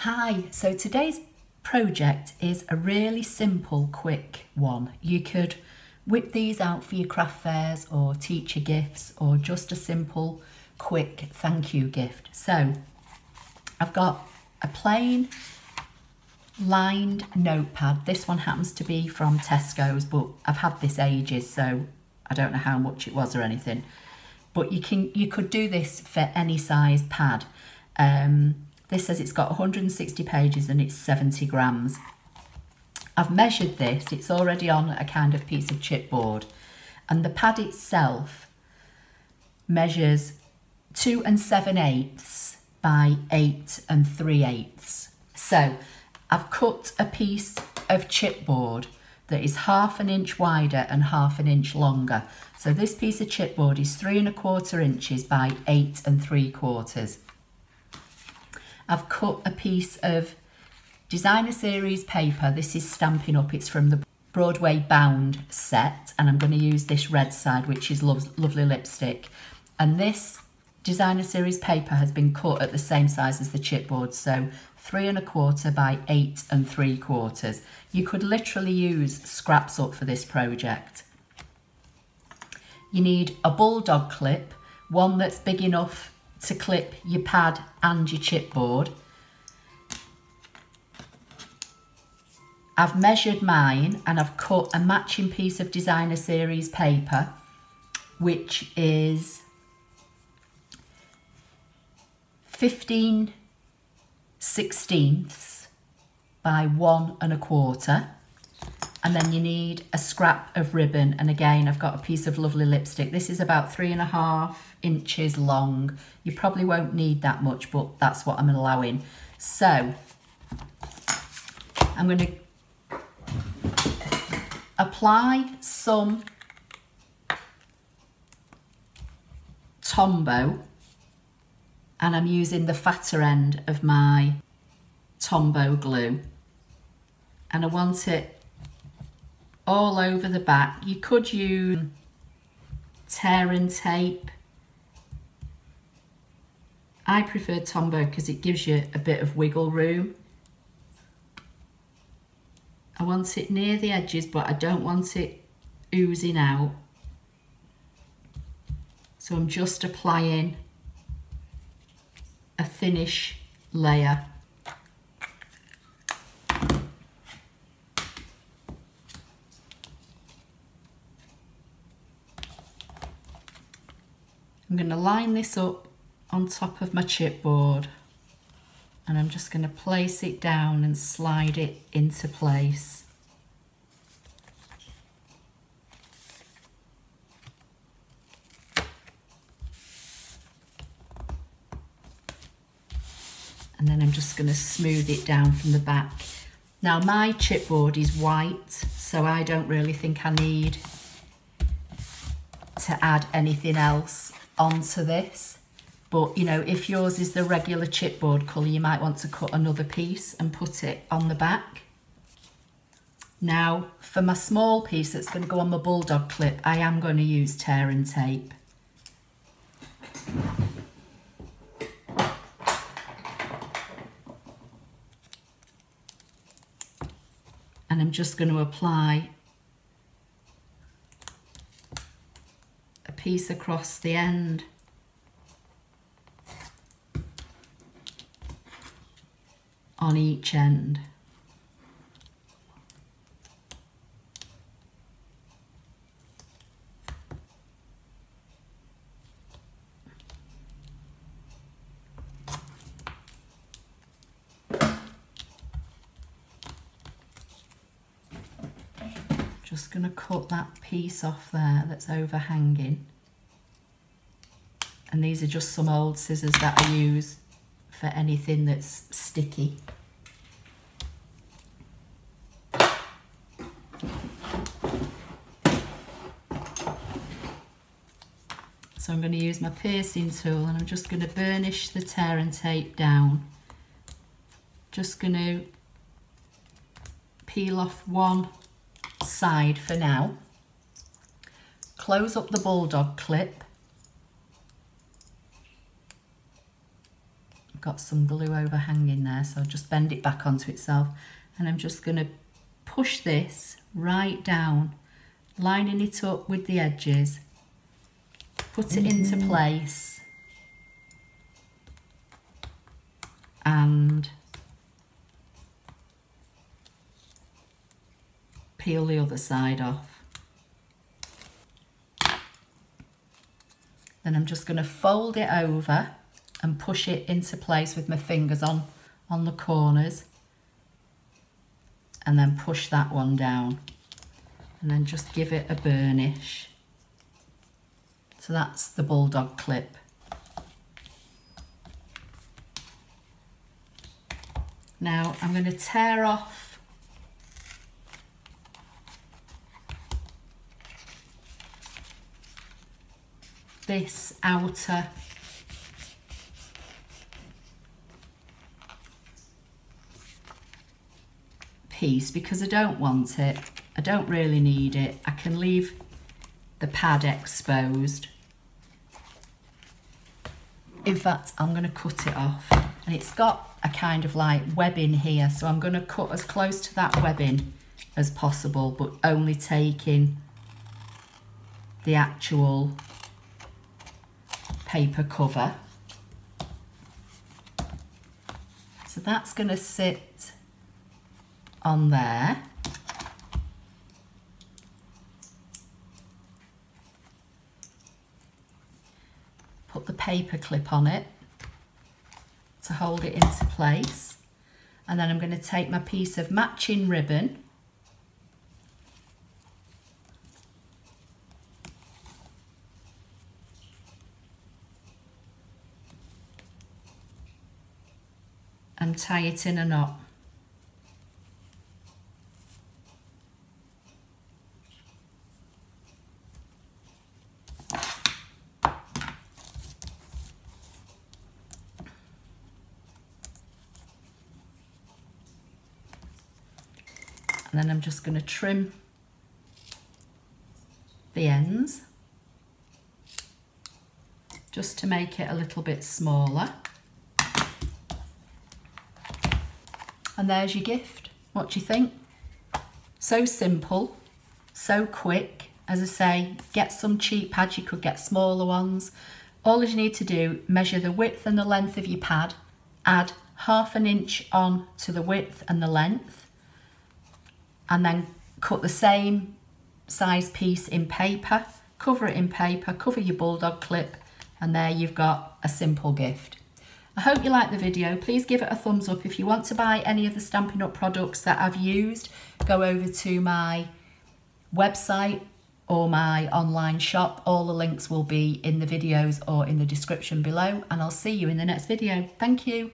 Hi, so today's project is a really simple, quick one. You could whip these out for your craft fairs or teacher gifts or just a simple, quick thank you gift. So I've got a plain lined notepad. This one happens to be from Tesco's, but I've had this ages, so I don't know how much it was or anything. But you could do this for any size pad. This says it's got 160 pages and it's 70 grams. I've measured this, it's already on a kind of piece of chipboard, and the pad itself measures 2 7/8 by 8 3/8. So I've cut a piece of chipboard that is 1/2 inch wider and 1/2 inch longer. So this piece of chipboard is 3 1/4 inches by 8 3/4. I've cut a piece of designer series paper. This is Stampin' Up. It's from the Broadway Bound set, and I'm going to use this red side, which is lovely lipstick. And this designer series paper has been cut at the same size as the chipboard, so 3 1/4 by 8 3/4. You could literally use scraps up for this project. You need a bulldog clip, one that's big enough to clip your pad and your chipboard. I've measured mine and I've cut a matching piece of designer series paper, which is 15/16 by 1 1/4. And then you need a scrap of ribbon, and again I've got a piece of lovely lipstick. This is about 3 1/2 inches long. You probably won't need that much, but that's what I'm allowing. So I'm going to apply some Tombow, and I'm using the fatter end of my Tombow glue, and I want it all over the back. You could use tear and tape. I prefer Tombow because it gives you a bit of wiggle room. I want it near the edges, but I don't want it oozing out. So I'm just applying a thinnish layer. I'm going to line this up on top of my chipboard, and I'm just going to place it down and slide it into place. And then I'm just going to smooth it down from the back. Now my chipboard is white, so I don't really think I need to add anything else onto this, but you know, if yours is the regular chipboard colour, you might want to cut another piece and put it on the back. Now for my small piece that's going to go on my bulldog clip, I am going to use tear and tape. And I'm just going to apply a piece across the end. On each end. Just going to cut that piece off there that's overhanging. And these are just some old scissors that I use for anything that's sticky. So I'm going to use my piercing tool, and I'm just going to burnish the tear and tape down. Just going to peel off one side for now. Close up the bulldog clip I've got some glue overhanging there, so I'll just bend it back onto itself, and I'm just going to push this right down, lining it up with the edges, put it into place, and peel the other side off. Then I'm just going to fold it over and push it into place with my fingers on the corners, and then push that one down, and then just give it a burnish. So that's the bulldog clip. Now I'm going to tear off this outer piece because I don't want it. I don't really need it. I can leave the pad exposed. In fact, I'm going to cut it off, and it's got a kind of like webbing here, so I'm going to cut as close to that webbing as possible, but only taking the actual paper cover. So that's going to sit on there. Put the paper clip on it to hold it into place, and then I'm going to take my piece of matching ribbon and tie it in a knot. And then I'm just going to trim the ends just to make it a little bit smaller. And there's your gift. What do you think? So simple, so quick. As I say, get some cheap pads, you could get smaller ones. All you need to do, measure the width and the length of your pad, add 1/2 inch on to the width and the length, and then cut the same size piece in paper, cover it in paper, cover your bulldog clip, and there you've got a simple gift. I hope you liked the video. Please give it a thumbs up. If you want to buy any of the Stampin' Up products that I've used, go over to my website or my online shop. All the links will be in the videos or in the description below, and I'll see you in the next video. Thank you.